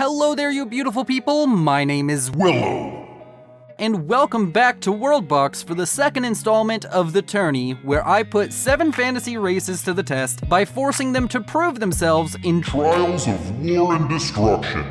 Hello there, you beautiful people. My name is Willow. and welcome back to WorldBox for the second installment of the tourney, where I put 7 fantasy races to the test by forcing them to prove themselves in Trials of War and Destruction.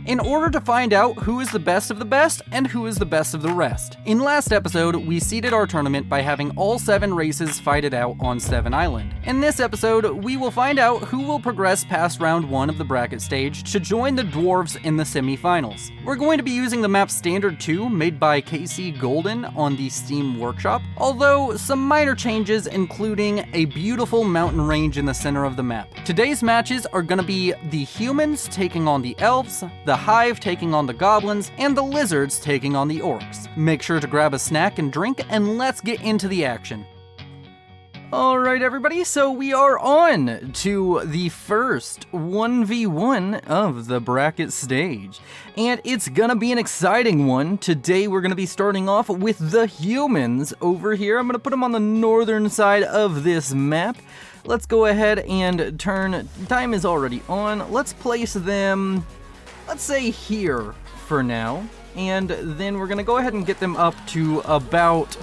in order to find out who is the best of the best and who is the best of the rest. In last episode, we seeded our tournament by having all 7 races fight it out on 7 Island. In this episode, we will find out who will progress past round 1 of the bracket stage to join the dwarves in the semi-finals. We're going to be using the map Standard 2 made by KC Golden on the Steam Workshop, although some minor changes including a beautiful mountain range in the center of the map. Today's matches are going to be the humans taking on the elves, the Hive taking on the goblins, and the lizards taking on the orcs. Make sure to grab a snack and drink, and let's get into the action. Alright everybody, so we are on to the first 1v1 of the bracket stage. And it's gonna be an exciting one. Today we're gonna be starting off with the humans over here. I'm gonna put them on the northern side of this map. Let's go ahead and turn, time is already on. Let's place them, let's say here for now, and then we're gonna go ahead and get them up to about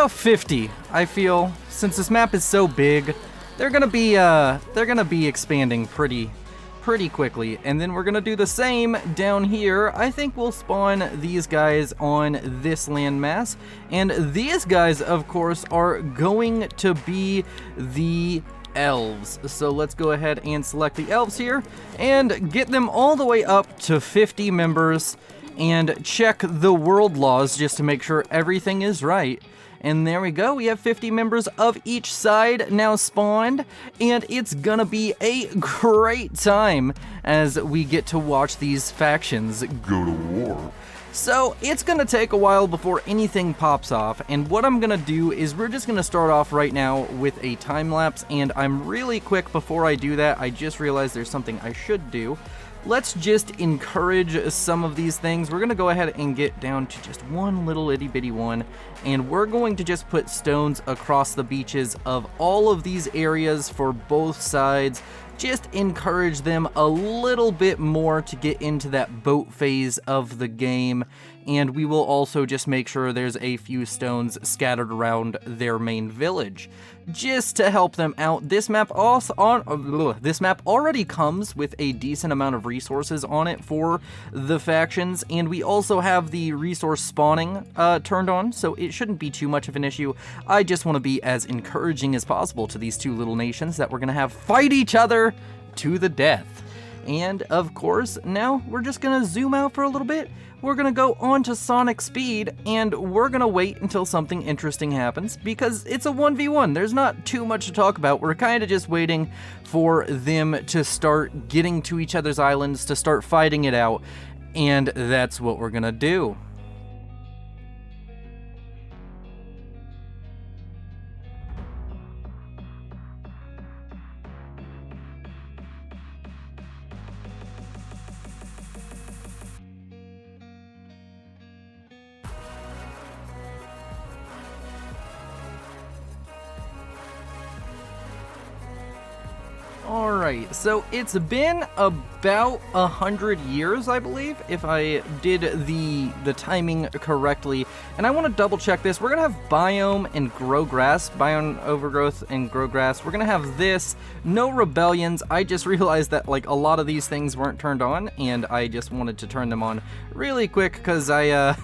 50. I feel since this map is so big, they're gonna be expanding pretty quickly. And then we're gonna do the same down here. I think we'll spawn these guys on this landmass, and these guys, of course, are going to be the elves. So let's go ahead and select the elves here and get them all the way up to 50 members and check the world laws just to make sure everything is right. And there we go, we have 50 members of each side now spawned, and it's gonna be a great time as we get to watch these factions Go to war. So it's gonna take a while before anything pops off, and what I'm gonna do is we're just gonna start off right now with a time lapse, and I'm really quick before I do that. I just realized there's something I should do. Let's just encourage some of these things. We're gonna go ahead and get down to just one little itty bitty one, and we're going to just put stones across the beaches of all of these areas for both sides. Just encourage them a little bit more to get into that boat phase of the game, and we will also just make sure there's a few stones scattered around their main village just to help them out. This map already comes with a decent amount of resources on it for the factions, and we also have the resource spawning turned on, so it shouldn't be too much of an issue. I just want to be as encouraging as possible to these two little nations that we're going to have fight each other to the death. And of course, now we're just going to zoom out for a little bit. We're going to go on to Sonic Speed, and we're going to wait until something interesting happens, because it's a 1v1. There's not too much to talk about. We're kind of just waiting for them to start getting to each other's islands, to start fighting it out, and that's what we're going to do. Alright, so it's been about 100 years, I believe, if I did the timing correctly. And I want to double check this. We're going to have biome and grow grass, biome overgrowth and grow grass. We're going to have this, no rebellions. I just realized that like a lot of these things weren't turned on, and I just wanted to turn them on really quick because I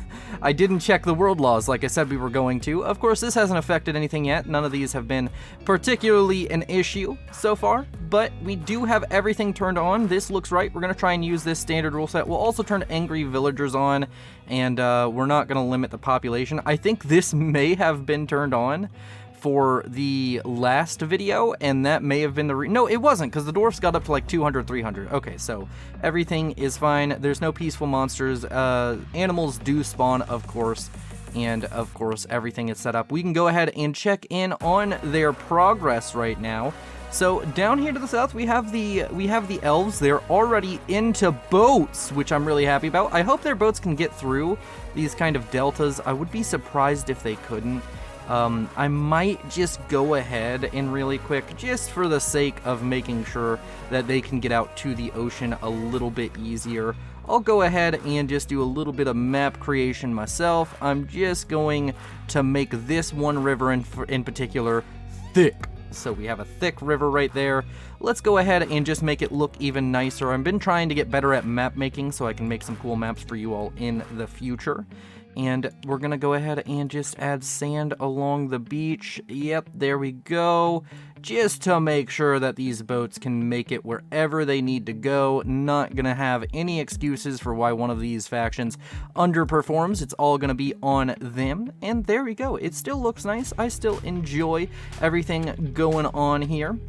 didn't check the world laws like I said we were going to. Of course, this hasn't affected anything yet. None of these have been particularly an issue so far, but we do have everything turned on. This looks right. We're going to try and use this standard rule set. We'll also turn angry villagers on, and we're not going to limit the population. I think this may have been turned on for the last video, and that may have been the no, it wasn't, because the dwarfs got up to like 200, 300. Okay, so everything is fine. There's no peaceful monsters. Animals do spawn, of course, and of course everything is set up. We can go ahead and check in on their progress right now. So down here to the south, we have the elves. They're already into boats, which I'm really happy about. I hope their boats can get through these kind of deltas. I would be surprised if they couldn't. I might just go ahead and really quick, just for the sake of making sure that they can get out to the ocean a little bit easier, I'll go ahead and just do a little bit of map creation myself. I'm just going to make this one river in particular thick. So we have a thick river right there. Let's go ahead and just make it look even nicer. I've been trying to get better at map making so I can make some cool maps for you all in the future. And we're gonna go ahead and just add sand along the beach. Yep, there we go. Just to make sure that these boats can make it wherever they need to go. Not gonna have any excuses for why one of these factions underperforms. It's all gonna be on them. And there we go. It still looks nice. I still enjoy everything going on here.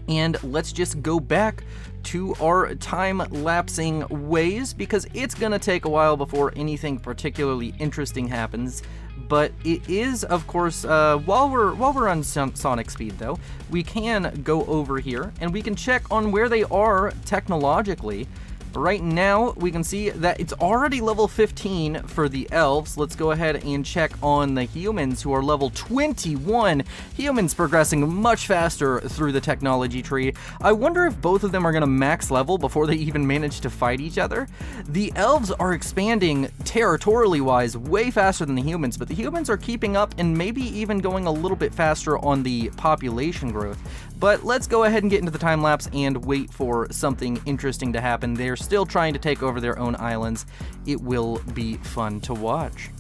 And let's just go back to our time-lapsing ways, because it's gonna take a while before anything particularly interesting happens. But it is, of course, while we're on Sonic Speed, though, we can go over here and we can check on where they are technologically. Right now, we can see that it's already level 15 for the elves. Let's go ahead and check on the humans, who are level 21. Humans progressing much faster through the technology tree. I wonder if both of them are going to max level before they even manage to fight each other. The elves are expanding territorially wise way faster than the humans, but the humans are keeping up and maybe even going a little bit faster on the population growth. But let's go ahead and get into the time lapse and wait for something interesting to happen. They're still trying to take over their own islands. It will be fun to watch.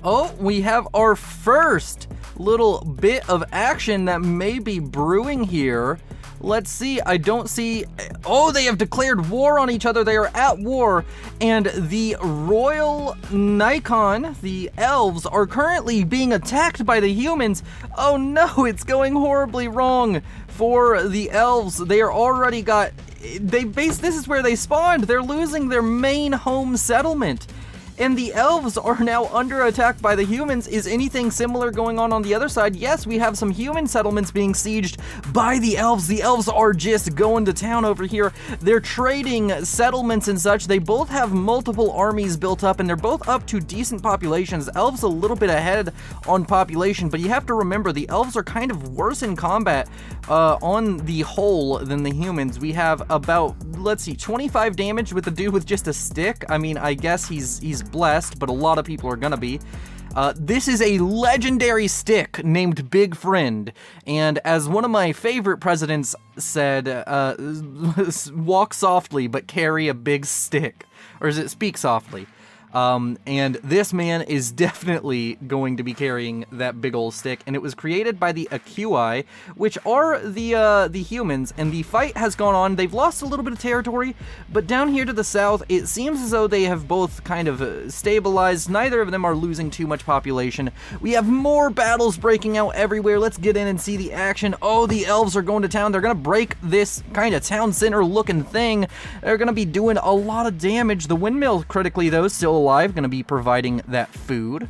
Oh, we have our first little bit of action that may be brewing here. Let's see, I don't see... Oh, they have declared war on each other. They are at war. And the Royal Nikon, the elves, are currently being attacked by the humans. Oh no, it's going horribly wrong for the elves. They are already got... This is where they spawned. They're losing their main home settlement. And the elves are now under attack by the humans. Is anything similar going on the other side? Yes, we have some human settlements being sieged by the elves. The elves are just going to town over here. They're trading settlements and such. They both have multiple armies built up, and they're both up to decent populations. Elves a little bit ahead on population, but you have to remember the elves are kind of worse in combat on the whole than the humans. We have about, let's see, 25 damage with the dude with just a stick. I mean, I guess he's blessed, but a lot of people are gonna be. This is a legendary stick named Big Friend, and as one of my favorite presidents said, walk softly but carry a big stick. Or is it speak softly? And this man is definitely going to be carrying that big old stick, and it was created by the Acui, which are the humans, and the fight has gone on. They've lost a little bit of territory, but down here to the south, it seems as though they have both kind of stabilized. Neither of them are losing too much population. We have more battles breaking out everywhere. Let's get in and see the action. Oh, the elves are going to town. They're gonna break this kind of town center looking thing. They're gonna be doing a lot of damage. The windmill, critically though, still alive, going to be providing that food.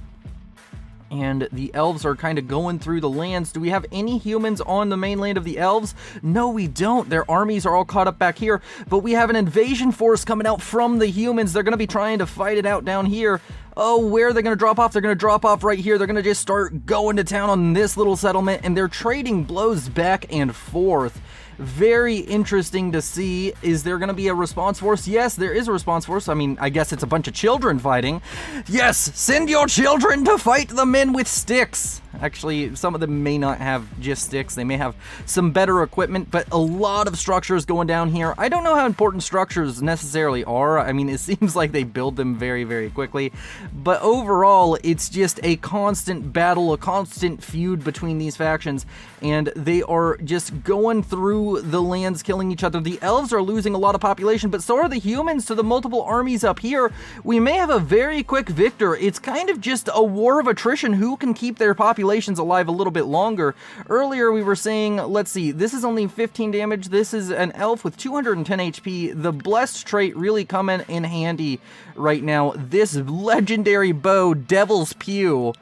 And the elves are kind of going through the lands. Do we have any humans on the mainland of the elves? No, we don't. Their armies are all caught up back here, but we have an invasion force coming out from the humans. They're going to be trying to fight it out down here. Oh, where are they going to drop off? They're going to drop off right here. They're going to just start going to town on this little settlement, and they're trading blows back and forth. Very interesting to see. Is there going to be a response force? Yes, there is a response force. I mean, I guess it's a bunch of children fighting. Yes, send your children to fight the men with sticks. Actually, some of them may not have just sticks. They may have some better equipment, but a lot of structures going down here. I don't know how important structures necessarily are. I mean, it seems like they build them very, very quickly. But overall, it's just a constant battle, a constant feud between these factions, and they are just going through the lands, killing each other. The elves are losing a lot of population, but so are the humans to the multiple armies up here. We may have a very quick victor. It's kind of just a war of attrition. Who can keep their populations alive a little bit longer? Earlier we were saying, let's see, this is only 15 damage. This is an elf with 210 HP. The blessed trait really coming in handy right now. This legendary bow, Devil's Pew.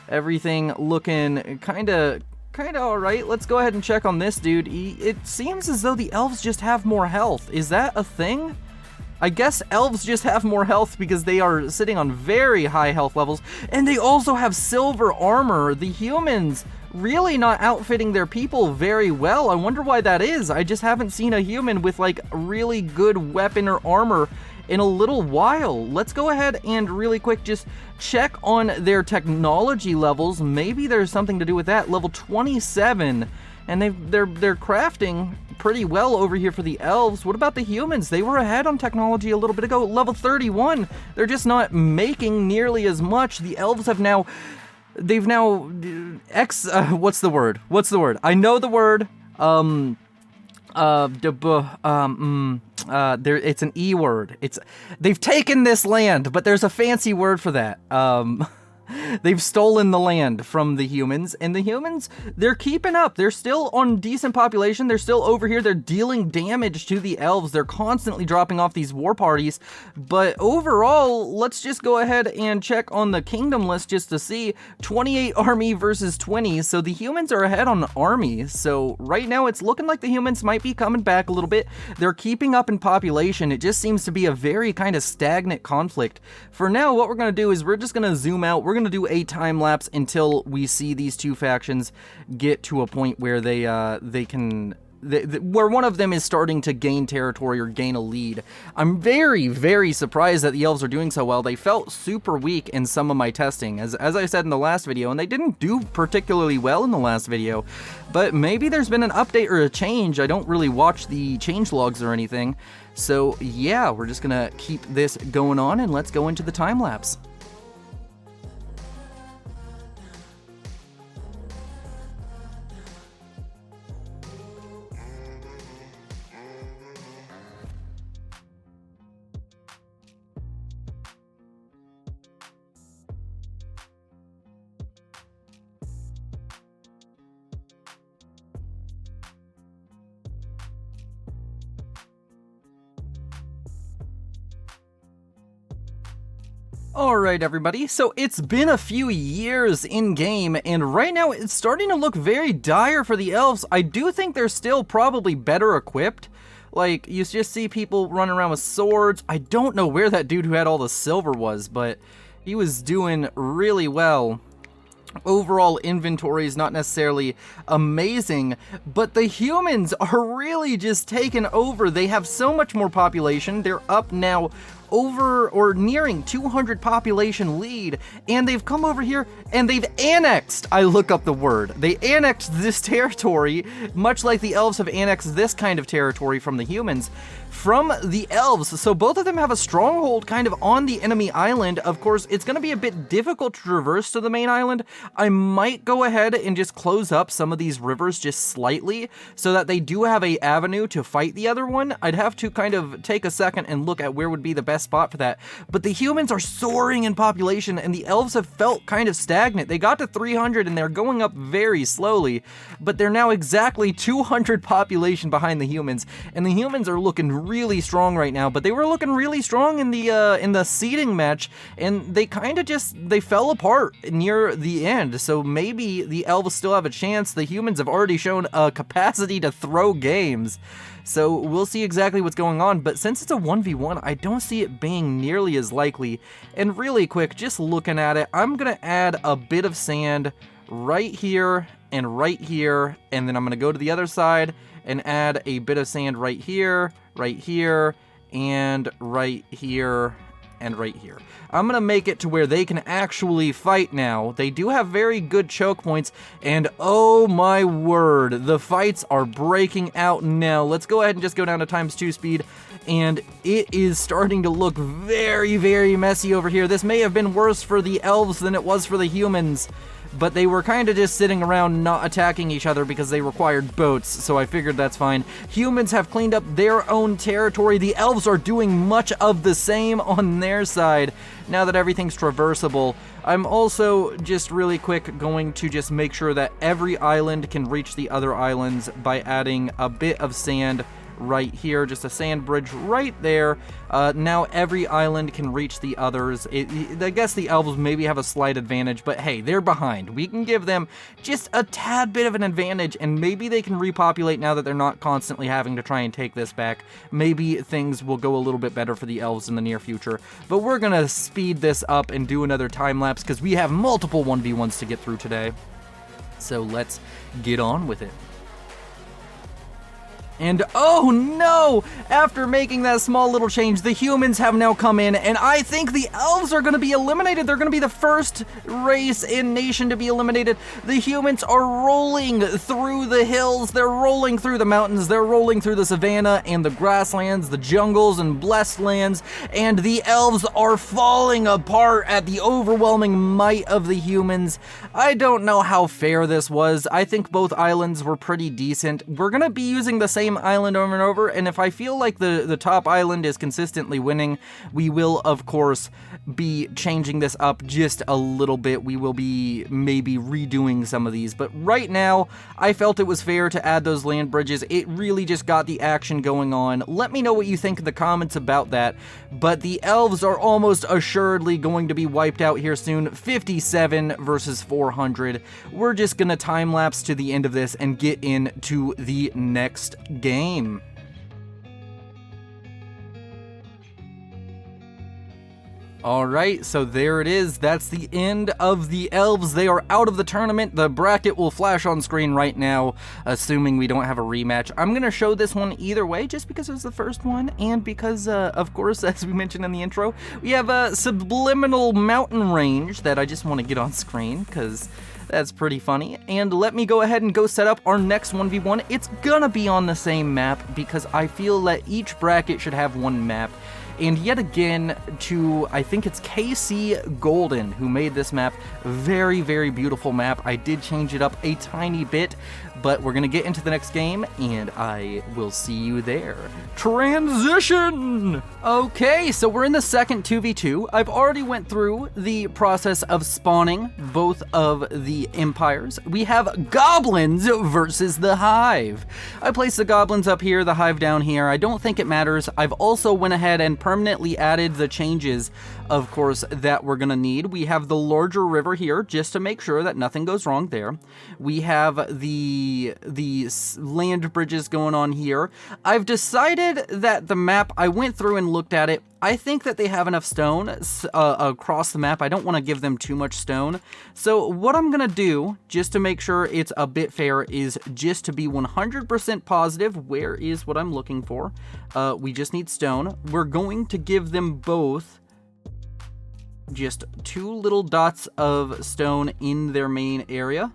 Everything looking kind of kind of alright. Let's go ahead and check on this dude. It seems as though the elves just have more health. Is that a thing? I guess elves just have more health because they are sitting on very high health levels, and they also have silver armor. The humans really not outfitting their people very well. I wonder why that is. I just haven't seen a human with like really good weapon or armor in a little while. Let's go ahead and really quick just check on their technology levels. Maybe there's something to do with that. Level 27, and they're crafting pretty well over here for the elves. What about the humans? They were ahead on technology a little bit ago. Level 31. They're just not making nearly as much. The elves have now, what's the word? I know the word. It's an E word. They've taken this land, but there's a fancy word for that. They've stolen the land from the humans, and the humans, they're keeping up. They're still on decent population. They're still over here. They're dealing damage to the elves. They're constantly dropping off these war parties. But overall, let's just go ahead and check on the kingdom list just to see. 28 army versus 20. So the humans are ahead on army. So right now it's looking like the humans might be coming back a little bit. They're keeping up in population. It just seems to be a very kind of stagnant conflict. For now, what we're going to do is we're just going to zoom out. We're going to do a time lapse until we see these two factions get to a point where where one of them is starting to gain territory or gain a lead. I'm very, very surprised that the elves are doing so well. They felt super weak in some of my testing, as I said in the last video, and they didn't do particularly well in the last video, but maybe there's been an update or a change. I don't really watch the change logs or anything, so yeah, we're just gonna keep this going on, and let's go into the time lapse. Alright everybody, so it's been a few years in game, and right now it's starting to look very dire for the elves. I do think they're still probably better equipped. Like, you just see people running around with swords. I don't know where that dude who had all the silver was, but he was doing really well. Overall inventory is not necessarily amazing, but the humans are really just taking over. They have so much more population. They're up now over or nearing 200 population lead, and they've come over here and they've annexed, I look up the word, they annexed this territory, much like the elves have annexed this kind of territory from the humans. From the elves, so both of them have a stronghold kind of on the enemy island. Of course, it's going to be a bit difficult to traverse to the main island. I might go ahead and just close up some of these rivers just slightly so that they do have a avenue to fight the other one. I'd have to kind of take a second and look at where would be the best spot for that. But the humans are soaring in population, and the elves have felt kind of stagnant. They got to 300 and they're going up very slowly, but they're now exactly 200 population behind the humans, and the humans are looking really strong right now, but they were looking really strong in the seeding match, and they kind of they fell apart near the end. So maybe the elves still have a chance. The humans have already shown a capacity to throw games, so we'll see exactly what's going on. But since it's a 1v1, I don't see it being nearly as likely. And really quick, just looking at it, I'm gonna add a bit of sand right here, and then I'm gonna go to the other side and add a bit of sand right here, and right here, and right here. I'm gonna make it to where they can actually fight now. They do have very good choke points, and oh my word, the fights are breaking out now. Let's go ahead and just go down to ×2 speed, and it is starting to look very, very messy over here. This may have been worse for the elves than it was for the humans, but they were kind of just sitting around not attacking each other because they required boats, so I figured that's fine. Humans have cleaned up their own territory. The elves are doing much of the same on their side now that everything's traversable. I'm also just really quick going to just make sure that every island can reach the other islands by adding a bit of sand right here, just a sand bridge right there. Now every island can reach the others. I guess the elves maybe have a slight advantage, but hey, they're behind. We can give them just a tad bit of an advantage, and maybe they can repopulate now that they're not constantly having to try and take this back. Maybe things will go a little bit better for the elves in the near future, but we're gonna speed this up and do another time lapse because we have multiple 1v1s to get through today. So let's get on with it. And oh no! After making that small little change, the humans have now come in, and I think the elves are going to be eliminated. They're going to be the first race in nation to be eliminated. The humans are rolling through the hills, they're rolling through the mountains, they're rolling through the savanna and the grasslands, the jungles and blessed lands, and the elves are falling apart at the overwhelming might of the humans. I don't know how fair this was. I think both islands were pretty decent. We're going to be using the same island over and over, and if I feel like the top island is consistently winning, we will of course be changing this up just a little bit. We will be maybe redoing some of these, but right now I felt it was fair to add those land bridges. It really just got the action going on. Let me know what you think in the comments about that, but the elves are almost assuredly going to be wiped out here soon. 57 versus 400. We're just gonna time lapse to the end of this and get into the next game. Alright, so there it is. That's the end of the elves. They are out of the tournament. The bracket will flash on screen right now, assuming we don't have a rematch. I'm going to show this one either way, just because it was the first one, and because, of course, as we mentioned in the intro, we have a subliminal mountain range that I just want to get on screen, because that's pretty funny. And let me go ahead and go set up our next 1v1. It's gonna be on the same map, because I feel that each bracket should have one map. And yet again, I think it's KC Golden who made this map. Very, very beautiful map. I did change it up a tiny bit, but we're gonna get into the next game, and I will see you there. Transition! Okay, so we're in the second 2v2. I've already went through the process of spawning both of the empires. We have goblins versus the hive. I placed the goblins up here, the hive down here. I don't think it matters. I've also went ahead and permanently added the changes, of course, that we're gonna need. We have the larger river here, just to make sure that nothing goes wrong there. We have the land bridges going on here. I've decided that the map, I went through and looked at it. I think that they have enough stone across the map. I don't want to give them too much stone. So what I'm going to do, just to make sure it's a bit fair, is just to be 100% positive. Where is what I'm looking for? We just need stone. We're going to give them both just 2 little dots of stone in their main area.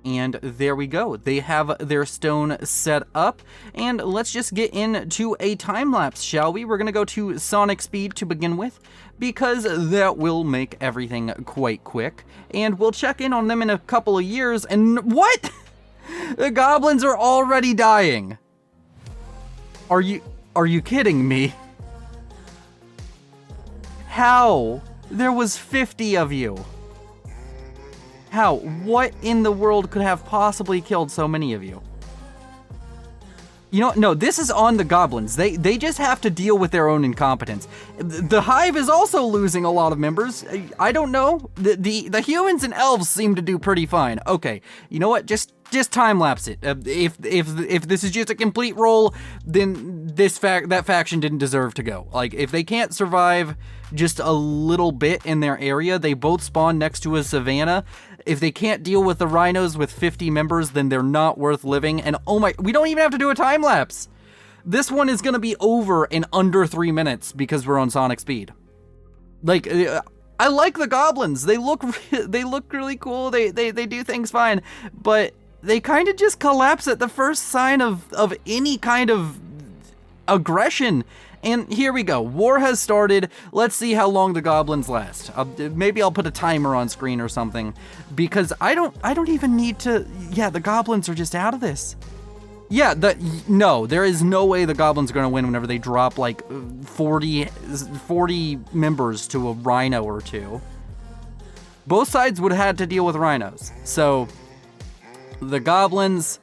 And there we go. They have their stone set up, and let's just get into a time lapse, shall we? We're gonna go to Sonic Speed to begin with, because that will make everything quite quick, and we'll check in on them in a couple of years, and what? The goblins are already dying. Are you kidding me? How? There was 50 of you. How? What in the world could have possibly killed so many of you? You know, no, this is on the goblins. They just have to deal with their own incompetence. The hive is also losing a lot of members. I don't know. The humans and elves seem to do pretty fine. Okay, you know what? Just time lapse it. If this is just a complete roll, then that faction didn't deserve to go. Like, if they can't survive just a little bit in their area, they both spawn next to a savanna. If they can't deal with the rhinos with 50 members, then they're not worth living. And oh my, we don't even have to do a time lapse. This one is gonna be over in under 3 minutes because we're on Sonic Speed. Like, I like the goblins. They look really cool. They do things fine, but they kind of just collapse at the first sign of any kind of aggression. And here we go. War has started. Let's see how long the goblins last. Maybe I'll put a timer on screen or something, because I don't even need to. Yeah, the goblins are just out of this. Yeah, no, there is no way the goblins are going to win whenever they drop like 40 members to a rhino or two. Both sides would have had to deal with rhinos. So the goblins,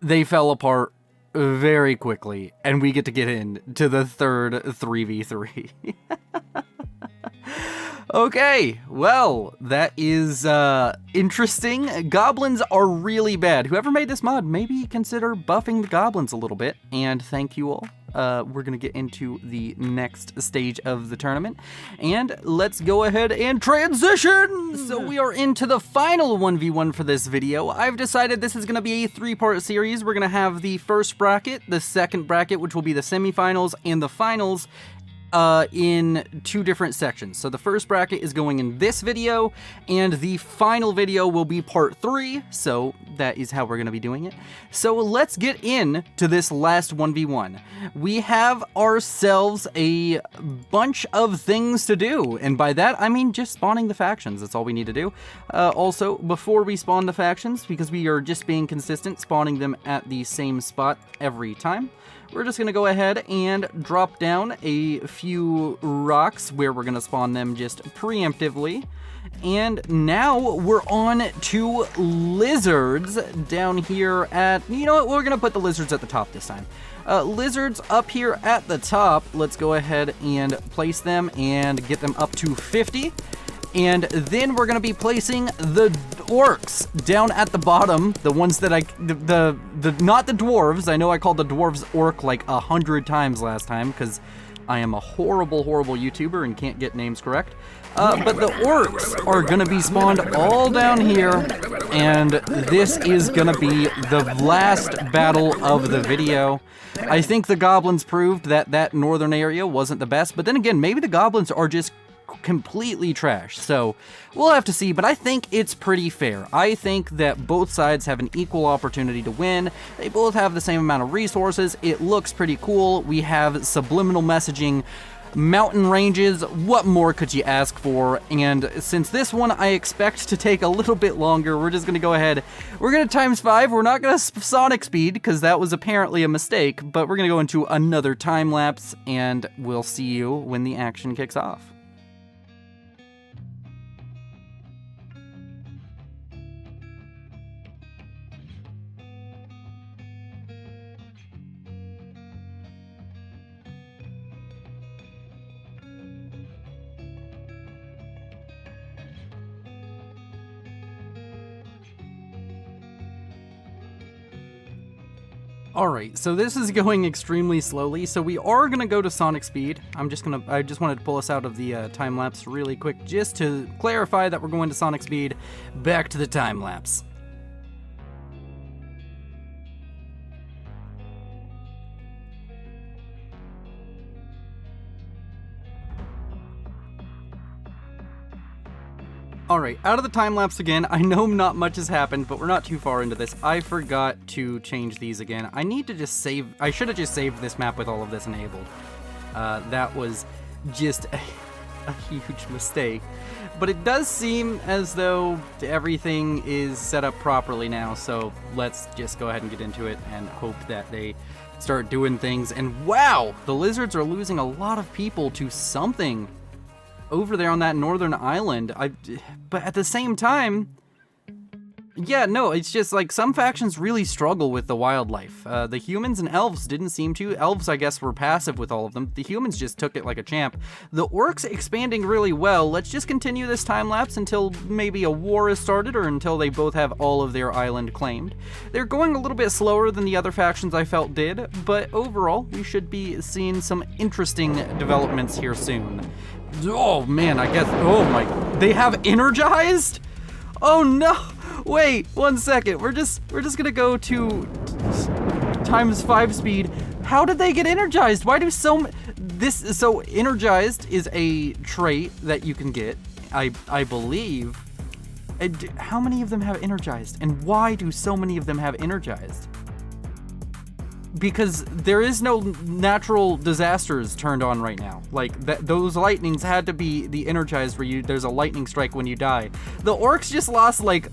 they fell apart very quickly, and we get to get into the third 3v3. Okay, well, that is interesting. Goblins are really bad. Whoever made this mod, maybe consider buffing the goblins a little bit. And thank you all. We're going to get into the next stage of the tournament. And let's go ahead and transition! So we are into the final 1v1 for this video. I've decided this is going to be a 3-part series. We're going to have the first bracket, the second bracket, which will be the semifinals, and the finals in 2 different sections. So the first bracket is going in this video, and the final video will be part 3, so that is how we're going to be doing it. So let's get into this last 1v1. We have ourselves a bunch of things to do, and by that I mean just spawning the factions. That's all we need to do. Also, before we spawn the factions, because we are just being consistent, spawning them at the same spot every time, we're just going to go ahead and drop down a few rocks where we're going to spawn them just preemptively. And now we're on to lizards down here at, you know what, we're going to put the lizards at the top this time. Lizards up here at the top, let's go ahead and place them and get them up to 50. And then we're going to be placing the orcs down at the bottom, the ones that not the dwarves. I know I called the dwarves orc like 100 times last time because I am a horrible YouTuber and can't get names correct. But the orcs are going to be spawned all down here, and this is going to be the last battle of the video. I think the goblins proved that northern area wasn't the best, but then again, maybe the goblins are just completely trash, so we'll have to see, but I think it's pretty fair. I think that both sides have an equal opportunity to win. They both have the same amount of resources. It looks pretty cool. We have subliminal messaging, mountain ranges. What more could you ask for? And since this one I expect to take a little bit longer, we're just gonna go ahead. We're gonna ×5. We're not gonna sonic speed because that was apparently a mistake, but we're gonna go into another time lapse, and we'll see you when the action kicks off. Alright, so this is going extremely slowly, so we are going to go to sonic speed. I just wanted to pull us out of the time-lapse really quick, just to clarify that we're going to sonic speed. Back to the time-lapse. Alright, out of the time-lapse again. I know not much has happened, but we're not too far into this. I forgot to change these again. I need to just save... I should have just saved this map with all of this enabled. That was just a huge mistake. But it does seem as though everything is set up properly now, so let's just go ahead and get into it and hope that they start doing things. And wow! The lizards are losing a lot of people to something over there on that northern island. But at the same time, yeah, no, it's just like some factions really struggle with the wildlife. The humans and elves didn't seem to. Elves, I guess, were passive with all of them. The humans just took it like a champ. The orcs expanding really well. Let's just continue this time lapse until maybe a war is started, or until they both have all of their island claimed. They're going a little bit slower than the other factions I felt did, but overall, we should be seeing some interesting developments here soon. Oh man, I guess, oh my, they have energized? Oh no, wait, 1 second, we're just gonna go to ×5 speed. How did they get energized? Why do so energized is a trait that you can get, I believe. How many of them have energized, and why do so many of them have energized? Because there is no natural disasters turned on right now. Like, those lightnings had to be the energized where there's a lightning strike when you die. The orcs just lost, like,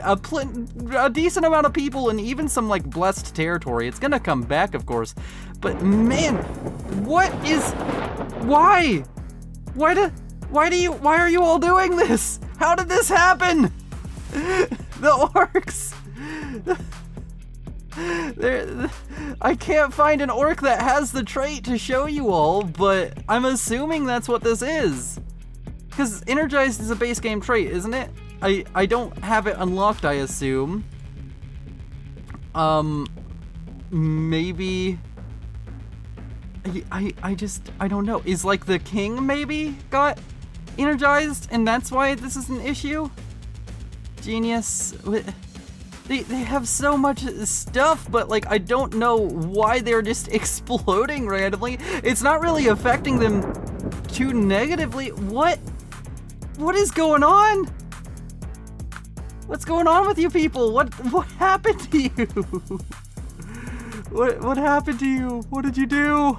a decent amount of people and even some, like, blessed territory. It's gonna come back, of course. But, man, why? Why are you all doing this? How did this happen? The orcs... I can't find an orc that has the trait to show you all, but I'm assuming that's what this is. Because energized is a base game trait, isn't it? I don't have it unlocked, I assume. Maybe... I don't know. Is like the king maybe got energized and that's why this is an issue? Genius. They have so much stuff, but like I don't know why they're just exploding randomly. It's not really affecting them too negatively. What is going on? What's going on with you people? What happened to you? What happened to you? What did you do?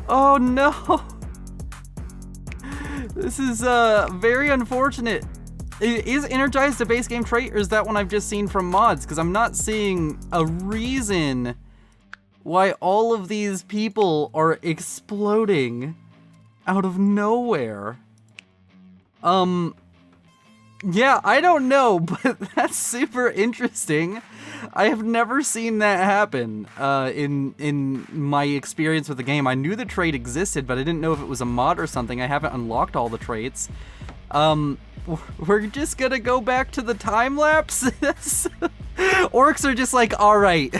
Oh no. This is very unfortunate. Is energized a base game trait, or is that one I've just seen from mods? Because I'm not seeing a reason why all of these people are exploding out of nowhere. Yeah, I don't know, but that's super interesting. I have never seen that happen in my experience with the game. I knew the trait existed, but I didn't know if it was a mod or something. I haven't unlocked all the traits. We're just gonna go back to the time lapse. Orcs are just like, all right,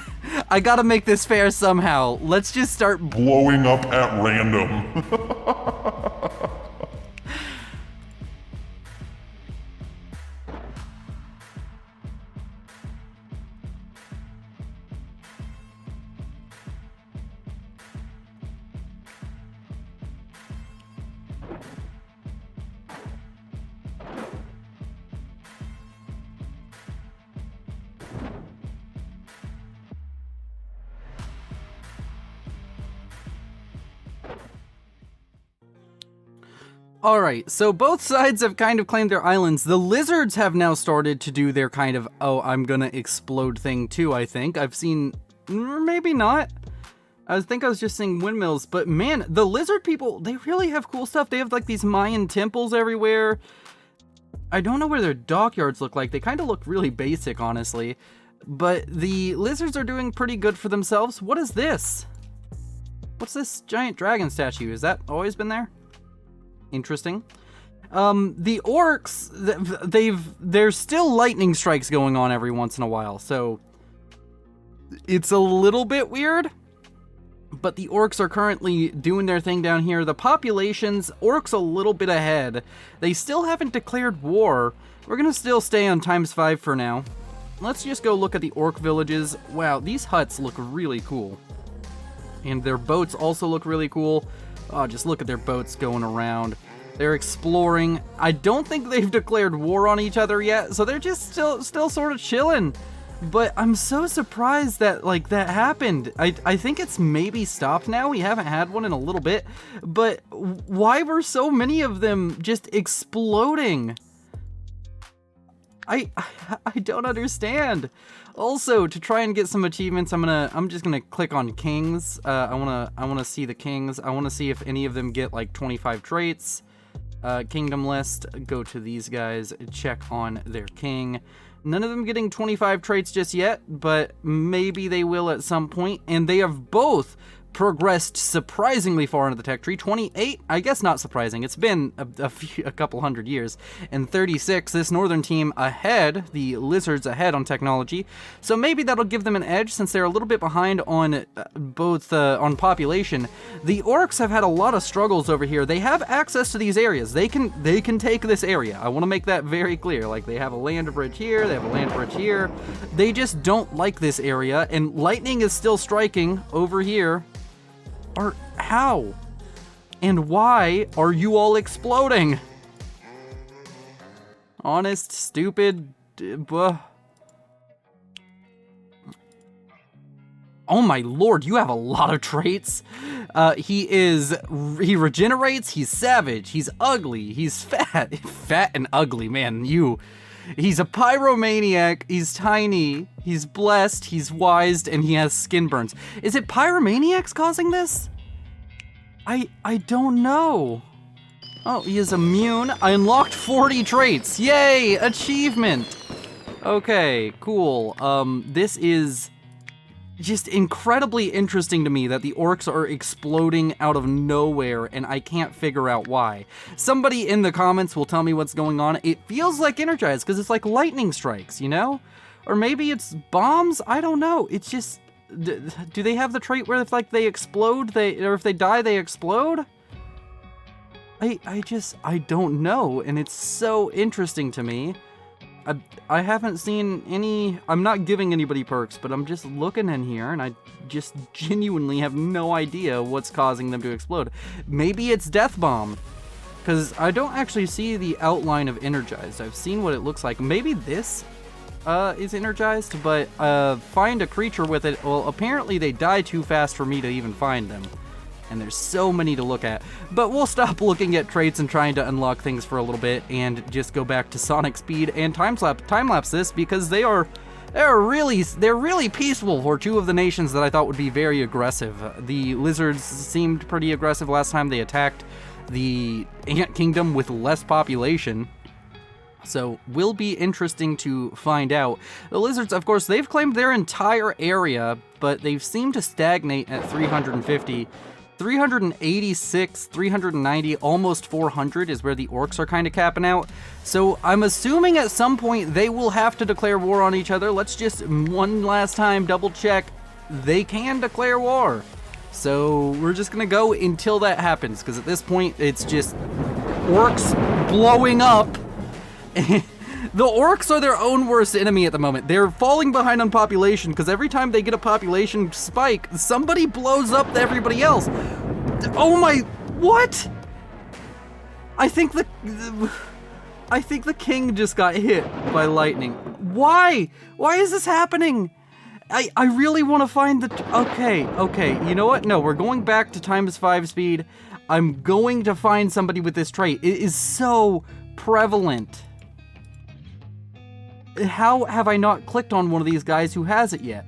I gotta make this fair somehow. Let's just start Blowing up at random. Alright, so both sides have kind of claimed their islands. The lizards have now started to do their kind of, oh, I'm gonna explode thing too, I think. I've seen, maybe not. I think I was just seeing windmills, but man, the lizard people, they really have cool stuff. They have like these Mayan temples everywhere. I don't know where their dockyards look like. They kind of look really basic, honestly. But the lizards are doing pretty good for themselves. What is this? What's this giant dragon statue? Has that always been there? Interesting. The orcs, there's still lightning strikes going on every once in a while, so it's a little bit weird, but the orcs are currently doing their thing down here. The populations, orcs a little bit ahead. They still haven't declared war. We're gonna still stay on ×5 for now. Let's just go look at the orc villages. Wow, these huts look really cool. And their boats also look really cool. Oh, just look at their boats going around. They're exploring. I don't think they've declared war on each other yet, so they're just still sort of chilling. But I'm so surprised that like that happened. I think it's maybe stopped now. We haven't had one in a little bit. But why were so many of them just exploding? I don't understand. Also, to try and get some achievements, I'm just gonna click on kings. I wanna see the kings. I wanna see if any of them get like 25 traits. Kingdom list. Go to these guys. Check on their king. None of them getting 25 traits just yet, but maybe they will at some point. And they have both progressed surprisingly far into the tech tree. 28, I guess not surprising. It's been a couple hundred years. And 36, this northern team ahead, the lizards ahead on technology. So maybe that'll give them an edge since they're a little bit behind on both on population. The orcs have had a lot of struggles over here. They have access to these areas. They can take this area. I want to make that very clear. Like they have a land bridge here, they have a land bridge here. They just don't like this area, and lightning is still striking over here. Or how? And why are you all exploding? Honest, stupid, Oh my lord, you have a lot of traits. He regenerates, he's savage, he's ugly, he's fat. Fat and ugly, man, he's a pyromaniac, he's tiny, he's blessed, he's wise, and he has skin burns. Is it pyromaniacs causing this? I don't know. Oh, he is immune. I unlocked 40 traits. Yay, achievement. Okay, cool. This is just incredibly interesting to me that the orcs are exploding out of nowhere, and I can't figure out why. Somebody in the comments will tell me what's going on. It feels like energized, because it's like lightning strikes, you know? Or maybe it's bombs? I don't know. It's just... do they have the trait where if like they explode, or if they die, they explode? I don't know, and it's so interesting to me. I haven't seen any... I'm not giving anybody perks, but I'm just looking in here, and I just genuinely have no idea what's causing them to explode. Maybe it's Death Bomb, because I don't actually see the outline of Energized. I've seen what it looks like. Maybe this is Energized, but find a creature with it. Well, apparently they die too fast for me to even find them. And there's so many to look at. But we'll stop looking at traits and trying to unlock things for a little bit and just go back to Sonic Speed and time-lapse this, because they're really peaceful for two of the nations that I thought would be very aggressive. The lizards seemed pretty aggressive last time they attacked the Ant Kingdom with less population. So, will be interesting to find out. The lizards, of course, they've claimed their entire area, but they've seemed to stagnate at 350. 386, 390, almost 400 is where the orcs are kind of capping out. So I'm assuming at some point they will have to declare war on each other. Let's just one last time double check. They can declare war. So we're just gonna go until that happens, because at this point it's just orcs blowing up. The orcs are their own worst enemy at the moment. They're falling behind on population because every time they get a population spike, somebody blows up everybody else. Oh my, what? I think the king just got hit by lightning. Why? Why is this happening? I really want to find the... Okay, you know what? No, we're going back to ×5 speed. I'm going to find somebody with this trait. It is so prevalent. How have I not clicked on one of these guys who has it yet?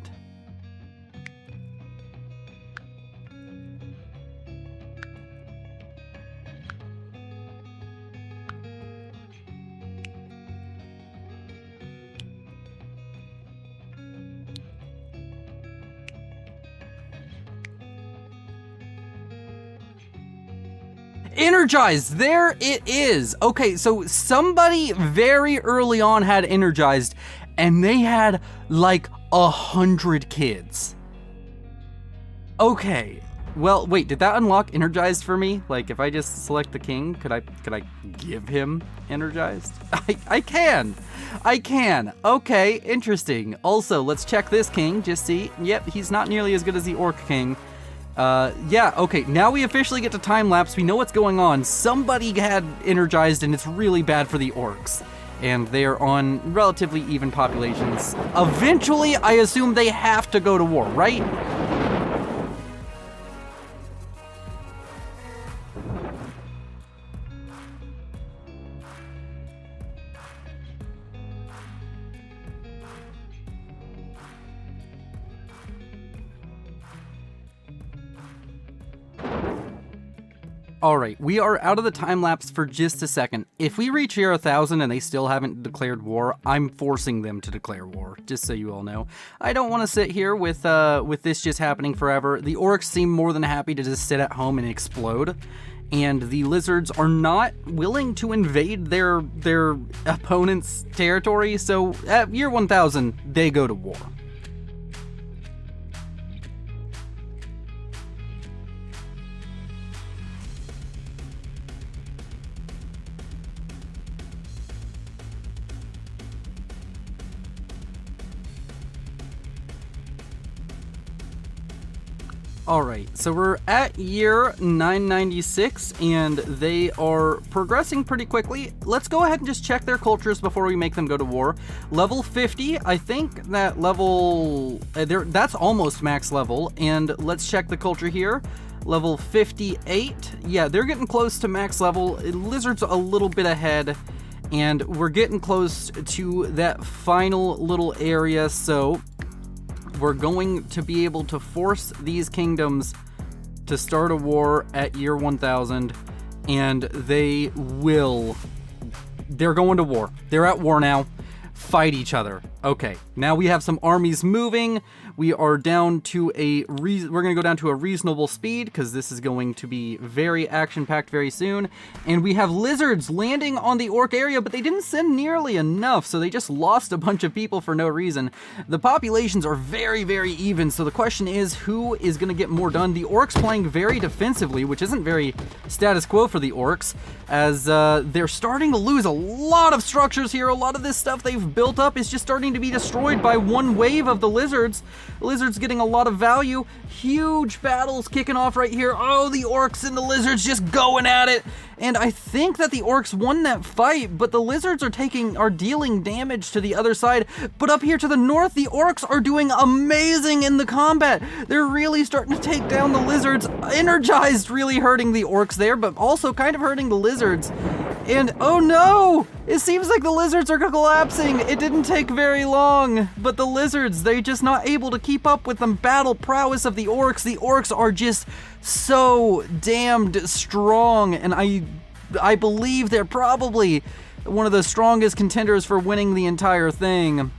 Energized, there it is. Okay, so somebody very early on had Energized, and they had like 100 kids. Okay, well, wait, did that unlock Energized for me? Like, if I just select the king, could I give him Energized? I can. Okay, interesting. Also, let's check this king, just see. Yep, he's not nearly as good as the orc king. Yeah, okay, now we officially get to time-lapse. We know what's going on. Somebody had Energized, and it's really bad for the orcs. And they're on relatively even populations. Eventually, I assume they have to go to war, right? Alright, we are out of the time lapse for just a second. If we reach year 1000 and they still haven't declared war, I'm forcing them to declare war, just so you all know. I don't want to sit here with this just happening forever. The orcs seem more than happy to just sit at home and explode, and the lizards are not willing to invade their opponent's territory, so at year 1000, they go to war. Alright, so we're at year 996, and they are progressing pretty quickly. Let's go ahead and just check their cultures before we make them go to war. Level 50, I think that level... that's almost max level, and let's check the culture here. Level 58, yeah, they're getting close to max level. Lizard's a little bit ahead, and we're getting close to that final little area, so... we're going to be able to force these kingdoms to start a war at year 1000, and they're going to war. They're at war now. fight each other. Okay, now we have some armies moving. We are down to we're gonna go down to a reasonable speed because this is going to be very action-packed very soon. And we have lizards landing on the orc area, but they didn't send nearly enough, so they just lost a bunch of people for no reason. The populations are very, very even, so the question is who is gonna get more done? The orcs playing very defensively, which isn't very status quo for the orcs, as they're starting to lose a lot of structures here. A lot of this stuff they've built up is just starting to be destroyed by one wave of the lizards. Lizards getting a lot of value. Huge battles kicking off right here. Oh, the orcs and the lizards just going at it. And I think that the orcs won that fight, but the lizards are dealing damage to the other side. But up here to the north, the orcs are doing amazing in the combat. They're really starting to take down the lizards. Energized really hurting the orcs there, but also kind of hurting the lizards. And oh no! It seems like the lizards are collapsing. It didn't take very long, but the lizards, they're just not able to keep up with the battle prowess of the orcs. The orcs are just so damned strong, and I believe they're probably one of the strongest contenders for winning the entire thing.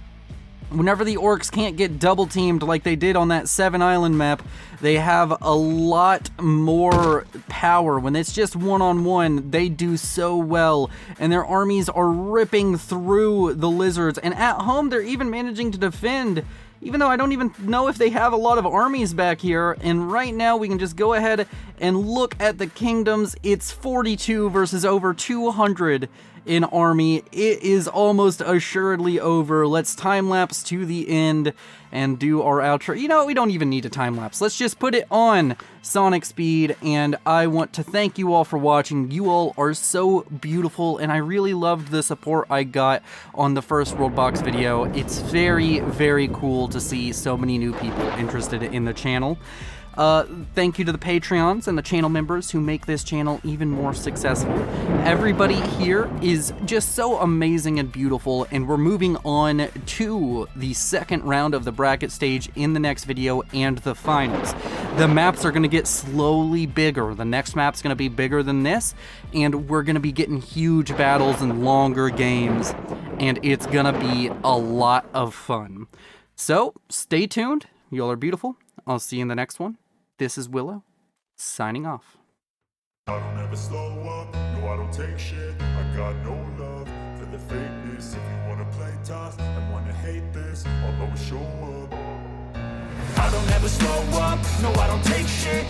Whenever the orcs can't get double teamed like they did on that 7 island map, they have a lot more power. When it's just one-on-one, they do so well, and their armies are ripping through the lizards. And at home, they're even managing to defend, even though I don't even know if they have a lot of armies back here. And right now, we can just go ahead and look at the kingdoms. It's 42 versus over 200 in army. It is almost assuredly over. Let's time-lapse to the end and do our outro. You know what? We don't even need a time-lapse. Let's just put it on Sonic speed, and I want to thank you all for watching. You all are so beautiful, and I really loved the support I got on the first WorldBox video. It's very, very cool to see so many new people interested in the channel. Thank you to the Patreons and the channel members who make this channel even more successful. Everybody here is just so amazing and beautiful, and we're moving on to the second round of the bracket stage in the next video and the finals. The maps are going to get slowly bigger. The next map's going to be bigger than this, and we're going to be getting huge battles and longer games, and it's going to be a lot of fun. So, stay tuned. Y'all are beautiful. I'll see you in the next one. This is Willow, signing off. I don't ever slow up, no I don't take shit. I got no love for the fakeness. If you wanna play tough and wanna hate this, I'll always show up. I don't ever slow up, no I don't take shit.